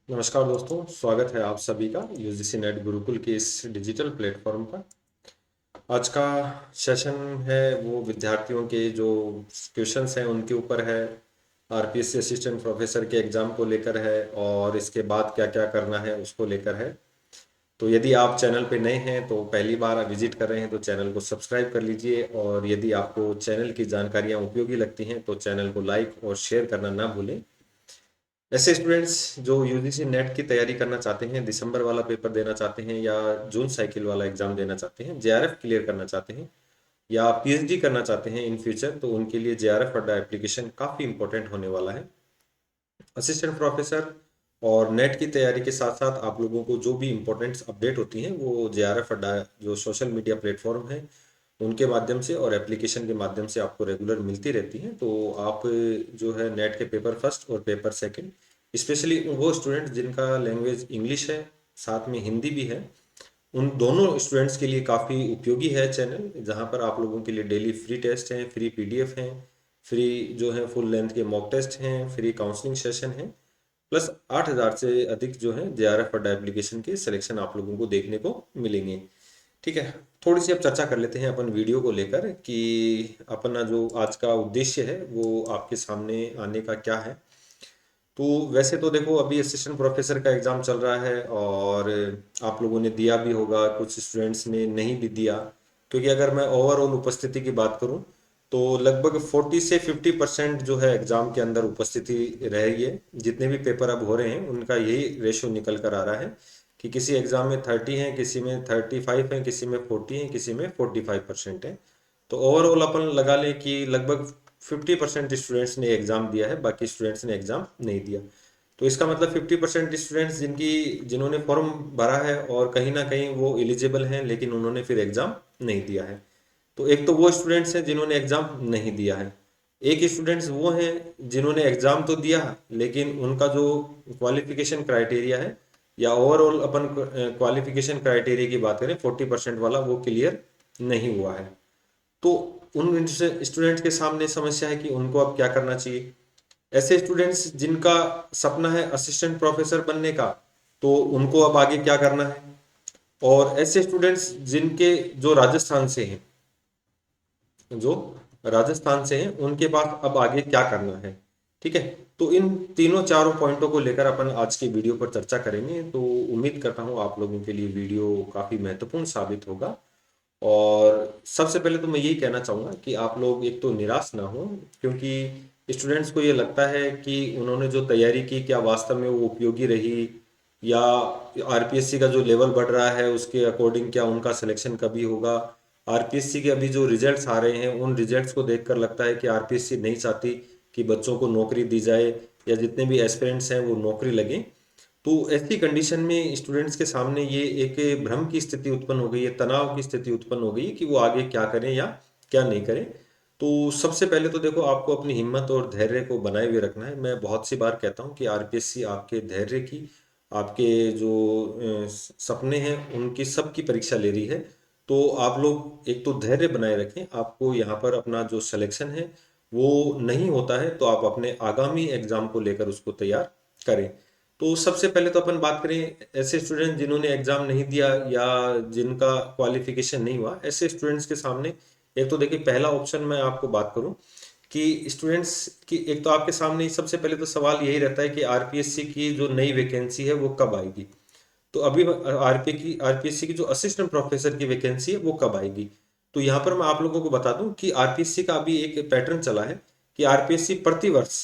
नमस्कार दोस्तों, स्वागत है आप सभी का यूजीसी नेट गुरुकुल के इस डिजिटल प्लेटफॉर्म पर। आज का सेशन है वो विद्यार्थियों के जो क्वेश्चंस हैं उनके ऊपर है। आरपीएससी असिस्टेंट प्रोफेसर के एग्ज़ाम को लेकर है और इसके बाद क्या क्या करना है उसको लेकर है। तो यदि आप चैनल पे नए हैं तो पहली बार विजिट कर रहे हैं तो चैनल को सब्सक्राइब कर लीजिए, और यदि आपको चैनल की जानकारियाँ उपयोगी लगती हैं तो चैनल को लाइक और शेयर करना ना भूलें। ऐसे स्टूडेंट्स जो यूजीसी नेट की तैयारी करना चाहते हैं, दिसंबर वाला पेपर देना चाहते हैं या जून साइकिल वाला एग्जाम देना चाहते हैं, जेआरएफ क्लियर करना चाहते हैं या पीएचडी करना चाहते हैं इन फ्यूचर, तो उनके लिए जेआरएफ अड्डा एप्लीकेशन काफ़ी इंपॉर्टेंट होने वाला है। असिस्टेंट प्रोफेसर और नेट की तैयारी के साथ साथ आप लोगों को जो भी इम्पोर्टेंट अपडेट होती हैं वो जेआरएफ अड्डा जो सोशल मीडिया प्लेटफॉर्म है उनके माध्यम से और एप्लीकेशन के माध्यम से आपको रेगुलर मिलती रहती हैं। तो आप जो है नेट के पेपर फर्स्ट और पेपर सेकंड, स्पेशली वो स्टूडेंट जिनका लैंग्वेज इंग्लिश है साथ में हिंदी भी है, उन दोनों स्टूडेंट्स के लिए काफ़ी उपयोगी है चैनल, जहाँ पर आप लोगों के लिए डेली फ्री टेस्ट हैं, फ्री पीडीएफ हैं, फ्री जो है फुल लेंथ के मॉक टेस्ट हैं, फ्री काउंसलिंग सेशन हैं, प्लस 8,000 से अधिक जो है जेआरएफ अड्डा एप्लीकेशन के सिलेक्शन आप लोगों को देखने को मिलेंगे। ठीक है, थोड़ी सी अब चर्चा कर लेते हैं अपन वीडियो को लेकर कि अपना जो आज का उद्देश्य है वो आपके सामने आने का क्या है। तो वैसे तो देखो, अभी असिस्टेंट प्रोफेसर का एग्ज़ाम चल रहा है और आप लोगों ने दिया भी होगा, कुछ स्टूडेंट्स ने नहीं भी दिया, क्योंकि अगर मैं ओवरऑल उपस्थिति की बात करूं तो लगभग 40 से 50% जो है एग्ज़ाम के अंदर उपस्थिति रही है। जितने भी पेपर अब हो रहे हैं उनका यही रेशो निकल कर आ रहा है कि किसी एग्ज़ाम में 30 हैं, किसी में 35 हैं, किसी में 40 हैं, किसी में 45% है। तो ओवरऑल अपन लगा लें कि लगभग 50% स्टूडेंट्स ने एग्ज़ाम दिया है, बाकी स्टूडेंट्स ने एग्ज़ाम नहीं दिया। तो इसका मतलब 50% स्टूडेंट्स जिन्होंने फॉर्म भरा है और कहीं ना कहीं वो एलिजिबल हैं लेकिन उन्होंने फिर एग्ज़ाम नहीं दिया है। तो एक तो वो स्टूडेंट्स हैं जिन्होंने एग्ज़ाम नहीं दिया है, एक स्टूडेंट्स वो हैं जिन्होंने एग्ज़ाम तो दिया लेकिन उनका जो क्वालिफिकेशन क्राइटेरिया है या ओवरऑल अपन क्वालिफिकेशन क्राइटेरिया की बात करें 40% वाला, वो क्लियर नहीं हुआ है। तो उन स्टूडेंट्स के सामने समस्या है कि उनको अब क्या करना चाहिए। ऐसे स्टूडेंट्स जिनका सपना है असिस्टेंट प्रोफेसर बनने का, तो उनको अब आगे क्या करना है। और ऐसे स्टूडेंट्स जिनके जो राजस्थान से हैं, जो राजस्थान से हैं उनके पास अब आगे क्या करना है। ठीक है, तो इन तीनों चारों पॉइंटों को लेकर अपन आज की वीडियो पर चर्चा करेंगे। तो उम्मीद करता हूँ आप लोगों के लिए वीडियो काफ़ी महत्वपूर्ण साबित होगा। और सबसे पहले तो मैं यही कहना चाहूँगा कि आप लोग एक तो निराश ना हो, क्योंकि स्टूडेंट्स को ये लगता है कि उन्होंने जो तैयारी की क्या वास्तव में वो उपयोगी रही, या आरपीएससी का जो लेवल बढ़ रहा है उसके अकॉर्डिंग क्या उनका सिलेक्शन कभी होगा। आरपीएससी के अभी जो रिजल्ट्स आ रहे हैं उन रिजल्ट्स को देखकर लगता है कि आरपीएससी नहीं चाहती कि बच्चों को नौकरी दी जाए या जितने भी एस्पिरेंट्स हैं वो नौकरी लगे। तो ऐसी कंडीशन में स्टूडेंट्स के सामने ये एक भ्रम की स्थिति उत्पन्न हो गई है, तनाव की स्थिति उत्पन्न हो गई है कि वो आगे क्या करें या क्या नहीं करें। तो सबसे पहले तो देखो, आपको अपनी हिम्मत और धैर्य को बनाए हुए रखना है। मैं बहुत सी बार कहता हूँ कि आरपीएससी आपके धैर्य की, आपके जो सपने हैं उनकी सबकी परीक्षा ले रही है। तो आप लोग एक तो धैर्य बनाए रखें। आपको यहाँ पर अपना जो सिलेक्शन है वो नहीं होता है तो आप अपने आगामी एग्जाम को लेकर उसको तैयार करें। तो सबसे पहले तो अपन बात करें ऐसे स्टूडेंट जिन्होंने एग्जाम नहीं दिया या जिनका क्वालिफिकेशन नहीं हुआ, ऐसे स्टूडेंट्स के सामने एक तो देखिए, पहला ऑप्शन मैं आपको बात करूं कि स्टूडेंट्स की, एक तो आपके सामने ही सबसे पहले तो सवाल यही रहता है कि आरपीएससी की जो नई वैकेंसी है वो कब आएगी। तो अभी आरपीएससी की जो असिस्टेंट प्रोफेसर की वैकेंसी है वो कब आएगी। तो यहाँ पर मैं आप लोगों को बता दूं कि आरपीएससी का अभी एक पैटर्न चला है कि आरपीएससी प्रतिवर्ष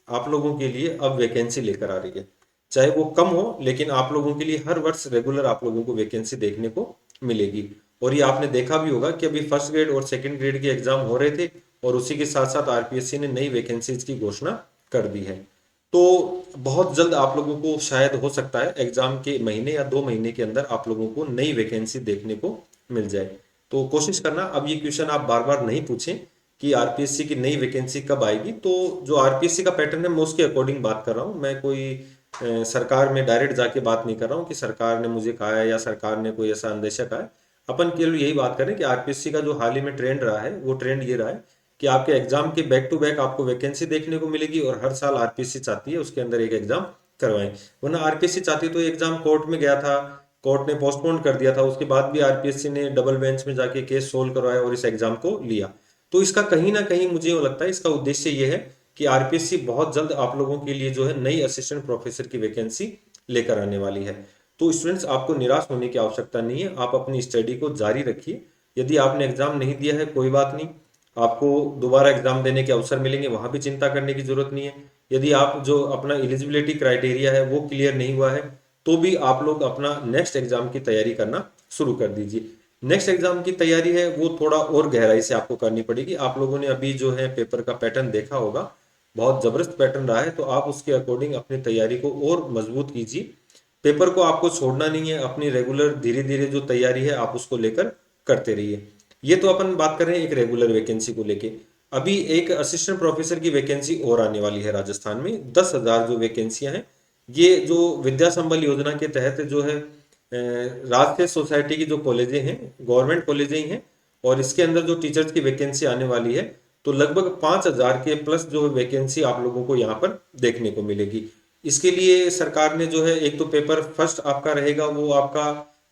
आप लोगों के लिए अब वैकेंसी लेकर आ रही है। चाहे वो कम हो लेकिन आप लोगों के लिए हर वर्ष रेगुलर आप लोगों को वैकेंसी देखने को मिलेगी। और ये आपने देखा भी होगा कि अभी फर्स्ट ग्रेड और सेकंड ग्रेड के एग्जाम हो रहे थे और उसी के साथ साथ आरपीएससी ने नई वैकेंसीज की घोषणा कर दी है। तो बहुत जल्द आप लोगों को शायद हो सकता है एग्जाम के महीने या 2 महीने के अंदर आप लोगों को नई वैकेंसी देखने को मिल जाए। तो कोशिश करना, अब ये क्वेश्चन आप बार बार नहीं पूछें कि आरपीएससी की नई वैकेंसी कब आएगी। तो जो आरपीएससी का पैटर्न है मैं उसके अकॉर्डिंग बात कर रहा हूँ। मैं कोई सरकार में डायरेक्ट जाके बात नहीं कर रहा हूँ कि सरकार ने मुझे कहा है या सरकार ने कोई ऐसा अंदेशा कहा है। अपन केवल यही बात करें कि आरपीएससी का जो हाल ही में ट्रेंड रहा है वो ट्रेंड ये रहा है कि आपके एग्जाम के बैक टू बैक आपको वैकेंसी देखने को मिलेगी और हर साल आरपीएससी चाहती है उसके अंदर एक एग्जाम करवाएं। वरना आरपीएससी चाहती तो एग्जाम कोर्ट में गया था, कोर्ट ने पोस्टपोन कर दिया था, उसके बाद भी आरपीएससी ने डबल बेंच में जाके केस सोल्व करवाया और इस एग्जाम को लिया। तो इसका कहीं ना कहीं मुझे लगता है इसका उद्देश्य ये है कि आरपीएससी बहुत जल्द आप लोगों के लिए जो है नई असिस्टेंट प्रोफेसर की वैकेंसी लेकर आने वाली है। तो स्टूडेंट्स, आपको निराश होने की आवश्यकता नहीं है, आप अपनी स्टडी को जारी रखिए। यदि आपने एग्जाम नहीं दिया है कोई बात नहीं, आपको दोबारा एग्जाम देने के अवसर मिलेंगे, वहां भी चिंता करने की जरूरत नहीं है। यदि आप जो अपना एलिजिबिलिटी क्राइटेरिया है वो क्लियर नहीं हुआ है तो भी आप लोग अपना नेक्स्ट एग्जाम की तैयारी करना शुरू कर दीजिए। नेक्स्ट एग्जाम की तैयारी है वो थोड़ा और गहराई से आपको करनी पड़ेगी। आप लोगों ने अभी जो है पेपर का पैटर्न देखा होगा, बहुत जबरदस्त पैटर्न रहा है, तो आप उसके अकॉर्डिंग अपनी तैयारी को और मजबूत कीजिए। पेपर को आपको छोड़ना नहीं है, अपनी रेगुलर धीरे धीरे जो तैयारी है आप उसको लेकर करते रहिए। ये तो अपन बात कर रहे हैं एक रेगुलर वैकेंसी को लेके। अभी एक असिस्टेंट प्रोफेसर की वैकेंसी और आने वाली है राजस्थान में, 10,000 जो वैकेंसियां हैं। ये जो विद्या संबल योजना के तहत जो है राजकीय सोसाइटी की जो कॉलेजें हैं, गवर्नमेंट कॉलेजें ही हैं, और इसके अंदर जो टीचर्स की वैकेंसी आने वाली है, तो लगभग 5,000 के प्लस जो वैकेंसी आप लोगों को यहाँ पर देखने को मिलेगी। इसके लिए सरकार ने जो है, एक तो पेपर फर्स्ट आपका रहेगा वो आपका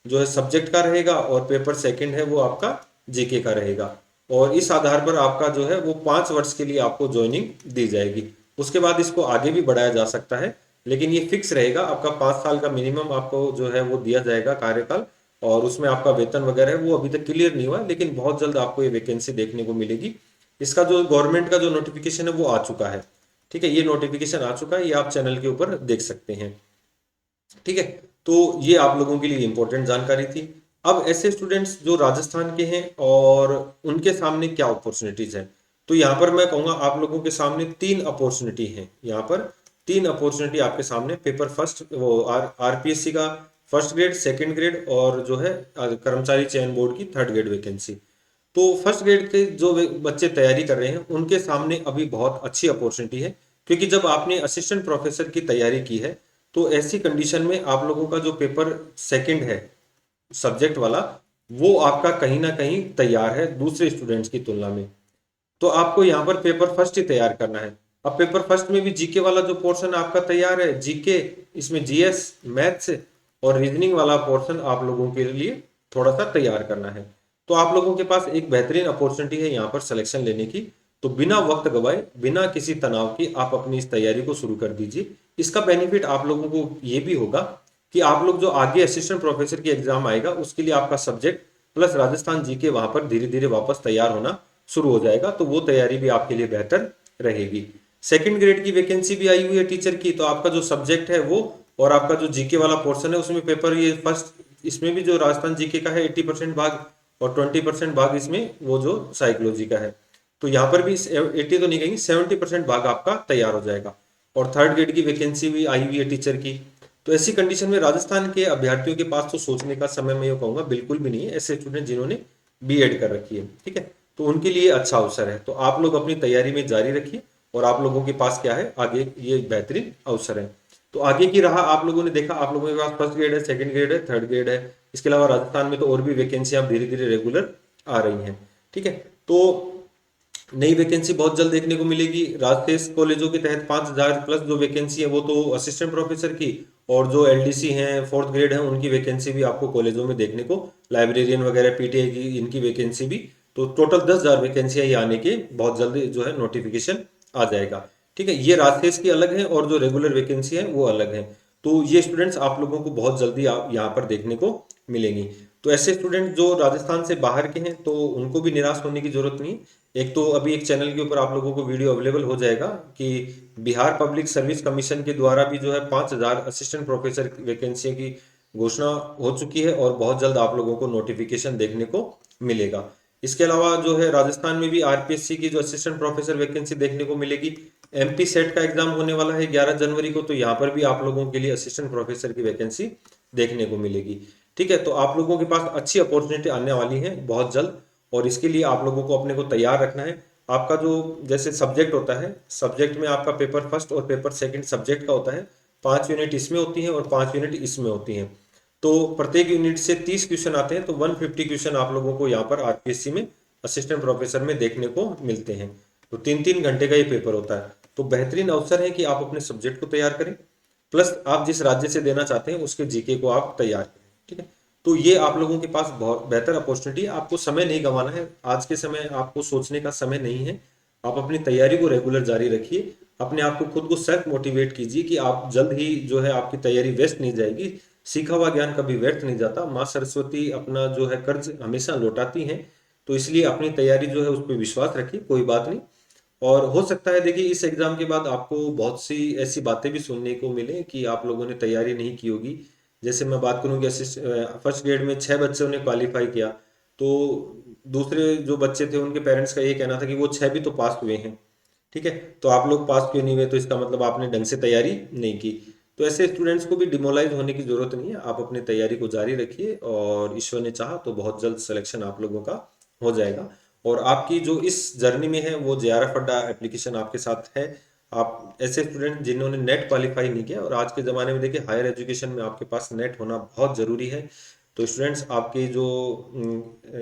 जो है सब्जेक्ट का रहेगा, और पेपर सेकंड है वो आपका जीके का रहेगा, और इस आधार पर आपका जो है वो 5 वर्ष के लिए आपको ज्वाइनिंग दी जाएगी। उसके बाद इसको आगे भी बढ़ाया जा सकता है, लेकिन ये फिक्स रहेगा, आपका 5 साल का मिनिमम आपको जो है वो दिया जाएगा कार्यकाल, और उसमें आपका वेतन वगैरह है वो अभी तक क्लियर नहीं हुआ, लेकिन बहुत जल्द आपको ये वैकेंसी देखने को मिलेगी। इसका जो गवर्नमेंट का जो नोटिफिकेशन है वो आ चुका है। ठीक है, ये नोटिफिकेशन आ चुका है, ये आप चैनल के ऊपर देख सकते हैं। ठीक है, तो ये आप लोगों के लिए इंपॉर्टेंट जानकारी थी। अब ऐसे स्टूडेंट्स जो राजस्थान के हैं और उनके सामने क्या अपॉर्चुनिटीज हैं, तो यहाँ पर मैं कहूँगा आप लोगों के सामने 3 अपॉर्चुनिटी हैं। यहाँ पर 3 अपॉर्चुनिटी आपके सामने, पेपर फर्स्ट वो आरपीएससी का फर्स्ट ग्रेड, सेकंड ग्रेड, और जो है कर्मचारी चयन बोर्ड की थर्ड ग्रेड वैकेंसी। तो फर्स्ट ग्रेड के जो बच्चे तैयारी कर रहे हैं उनके सामने अभी बहुत अच्छी अपॉर्चुनिटी है, क्योंकि जब आपने असिस्टेंट प्रोफेसर की तैयारी की है तो ऐसी कंडीशन में आप लोगों का जो पेपर सेकंड है सब्जेक्ट वाला, वो आपका कहीं ना कहीं तैयार है दूसरे स्टूडेंट्स की तुलना में। तो आपको यहाँ पर पेपर फर्स्ट ही तैयार करना है। अब पेपर फर्स्ट में भी जीके वाला जो पोर्शन आपका तैयार है, जीके, इसमें जीएस, मैथ्स और रीजनिंग वाला पोर्शन आप लोगों के लिए थोड़ा सा तैयार करना है। तो आप लोगों के पास एक बेहतरीन अपॉर्चुनिटी है यहाँ पर सिलेक्शन लेने की। तो बिना वक्त गवाए, बिना किसी तनाव की आप अपनी इस तैयारी को शुरू कर दीजिए। इसका बेनिफिट आप लोगों को ये भी होगा कि आप लोग जो आगे असिस्टेंट प्रोफेसर की एग्जाम आएगा उसके लिए आपका सब्जेक्ट प्लस राजस्थान जीके वहां पर धीरे धीरे वापस तैयार होना शुरू हो जाएगा, तो वो तैयारी भी आपके लिए बेहतर रहेगी। सेकंड ग्रेड की वैकेंसी भी आई हुई है टीचर की, तो आपका जो सब्जेक्ट है वो और आपका जो जीके वाला पोर्शन है उसमें पेपर ये फर्स्ट, इसमें भी जो राजस्थान जीके का है 80% भाग, और 20% भाग इसमें वो जो साइकोलॉजी का है। तो यहाँ पर भी 80 तो नहीं कहेंगे, 70% भाग आपका तैयार हो जाएगा। और थर्ड ग्रेड की वैकेंसी भी आई हुई है टीचर की। तो ऐसी कंडीशन में राजस्थान के अभ्यर्थियों के पास तो सोचने का समय मैं ये कहूँगा बिल्कुल भी नहीं है, ऐसे स्टूडेंट जिन्होंने बीएड कर रखी है। ठीक है, तो उनके लिए अच्छा अवसर है। तो आप लोग अपनी तैयारी में जारी रखिए, और आप लोगों के पास क्या है आगे ये बेहतरीन अवसर है। तो आगे की राह आप लोगों ने देखा, आप लोगों के पास फर्स्ट ग्रेड है, सेकंड ग्रेड है, थर्ड ग्रेड है। इसके अलावा राजस्थान में तो और भी वैकेंसियां धीरे धीरे रेगुलर आ रही हैं। ठीक है, तो नई वैकेंसी बहुत जल्द देखने को मिलेगी। राजतेज कॉलेजों के तहत 5,000 प्लस जो वैकेंसी है वो तो असिस्टेंट प्रोफेसर की, और जो एलडीसी हैं फोर्थ ग्रेड है उनकी वैकेंसी भी आपको कॉलेजों में देखने को, लाइब्रेरियन वगैरह पीटीआई की इनकी वैकेंसी भी, तो टोटल 10,000 वैकेंसियां ये आने के बहुत जल्द जो है नोटिफिकेशन आ जाएगा। ठीक है, ये राजतेज की अलग है और जो रेगुलर वैकेंसी है वो अलग है। तो ये स्टूडेंट्स आप लोगों को बहुत जल्दी यहाँ पर देखने को मिलेंगी। तो ऐसे स्टूडेंट जो राजस्थान से बाहर के हैं तो उनको भी निराश होने की जरूरत नहीं। एक तो अभी एक चैनल के ऊपर आप लोगों को वीडियो अवेलेबल हो जाएगा कि बिहार पब्लिक सर्विस कमीशन के द्वारा भी जो है 5,000 असिस्टेंट प्रोफेसर वैकेंसी की घोषणा हो चुकी है, और बहुत जल्द आप लोगों को नोटिफिकेशन देखने को मिलेगा। इसके अलावा जो है राजस्थान में भी आरपीएससी की जो असिस्टेंट प्रोफेसर वैकेंसी देखने को मिलेगी। एमपी सेट का एग्जाम होने वाला है 11 जनवरी को, तो यहाँ पर भी आप लोगों के लिए असिस्टेंट प्रोफेसर की वैकेंसी देखने को मिलेगी। ठीक है, तो आप लोगों के पास अच्छी अपॉर्चुनिटी आने वाली है बहुत जल्द, और इसके लिए आप लोगों को अपने को तैयार रखना है। आपका जो जैसे सब्जेक्ट होता है, सब्जेक्ट में आपका पेपर फर्स्ट और पेपर सेकंड सब्जेक्ट का होता है, 5 यूनिट इसमें होती हैं और 5 यूनिट इसमें होती हैं। तो प्रत्येक यूनिट से 30 क्वेश्चन आते हैं, तो 150 क्वेश्चन आप लोगों को यहाँ पर आरपीएससी में असिस्टेंट प्रोफेसर में देखने को मिलते हैं। तो 3-3 घंटे का ये पेपर होता है। तो बेहतरीन अवसर है कि आप अपने सब्जेक्ट को तैयार करें, प्लस आप जिस राज्य से देना चाहते हैं उसके जीके को आप तैयार करें। ठीक है, तो ये आप लोगों के पास बहुत बेहतर अपॉर्चुनिटी है। आपको समय नहीं गंवाना है, आज के समय आपको सोचने का समय नहीं है। आप अपनी तैयारी को रेगुलर जारी रखिए, अपने आप को खुद को सेल्फ मोटिवेट कीजिए कि आप जल्द ही जो है आपकी तैयारी वेस्ट नहीं जाएगी। सीखा हुआ ज्ञान कभी व्यर्थ नहीं जाता, माँ सरस्वती अपना जो है कर्ज हमेशा लौटाती हैं। तो इसलिए अपनी तैयारी जो है उस पर विश्वास रखिए, कोई बात नहीं। और हो सकता है देखिए इस एग्जाम के बाद आपको बहुत सी ऐसी बातें भी सुनने को मिले कि आप लोगों ने तैयारी नहीं की होगी। जैसे मैं बात करूं कि फर्स्ट ग्रेड में 6 बच्चों ने क्वालिफाई किया, तो दूसरे जो बच्चे थे उनके पेरेंट्स का ये कहना था कि वो 6 भी तो पास हुए हैं। ठीक है, तो आप लोग पास क्यों नहीं हुए, तो इसका मतलब आपने ढंग से तैयारी नहीं की। तो ऐसे स्टूडेंट्स को भी डिमोलाइज होने की जरूरत नहीं है, आप अपनी तैयारी को जारी रखिए और ईश्वर ने चाहा तो बहुत जल्द सिलेक्शन आप लोगों का हो जाएगा। और आपकी जो इस जर्नी में है वो जेआरएफ अड्डा एप्लीकेशन आपके साथ है। आप ऐसे स्टूडेंट जिन्होंने नेट क्वालिफाई नहीं किया, और आज के ज़माने में देखिए हायर एजुकेशन में आपके पास नेट होना बहुत ज़रूरी है। तो स्टूडेंट्स आपकी जो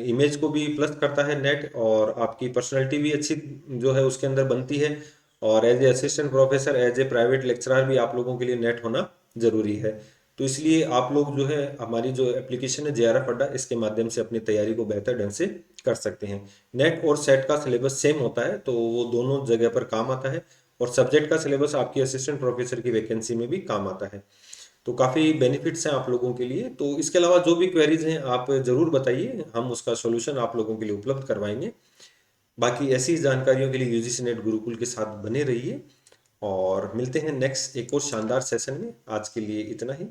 इमेज को भी प्लस करता है नेट, और आपकी पर्सनैलिटी भी अच्छी जो है उसके अंदर बनती है। और as a assistant professor, as a private lecturer भी आप लोगों के लिए नेट होना ज़रूरी है। तो इसलिए आप लोग जो है हमारी जो एप्लीकेशन है जेआरएफ अड्डा, इसके माध्यम से अपनी तैयारी को बेहतर ढंग से कर सकते हैं। नेट और सेट का सिलेबस सेम होता है, तो वो दोनों जगह पर काम आता है। और सब्जेक्ट का सिलेबस आपकी असिस्टेंट प्रोफेसर की वैकेंसी में भी काम आता है। तो काफ़ी बेनिफिट्स हैं आप लोगों के लिए। तो इसके अलावा जो भी क्वेरीज हैं आप ज़रूर बताइए, हम उसका सॉल्यूशन आप लोगों के लिए उपलब्ध करवाएंगे। बाकी ऐसी जानकारियों के लिए यूजीसी नेट गुरुकुल के साथ बने रहिए, और मिलते हैं नेक्स्ट एक और शानदार सेशन में। आज के लिए इतना ही।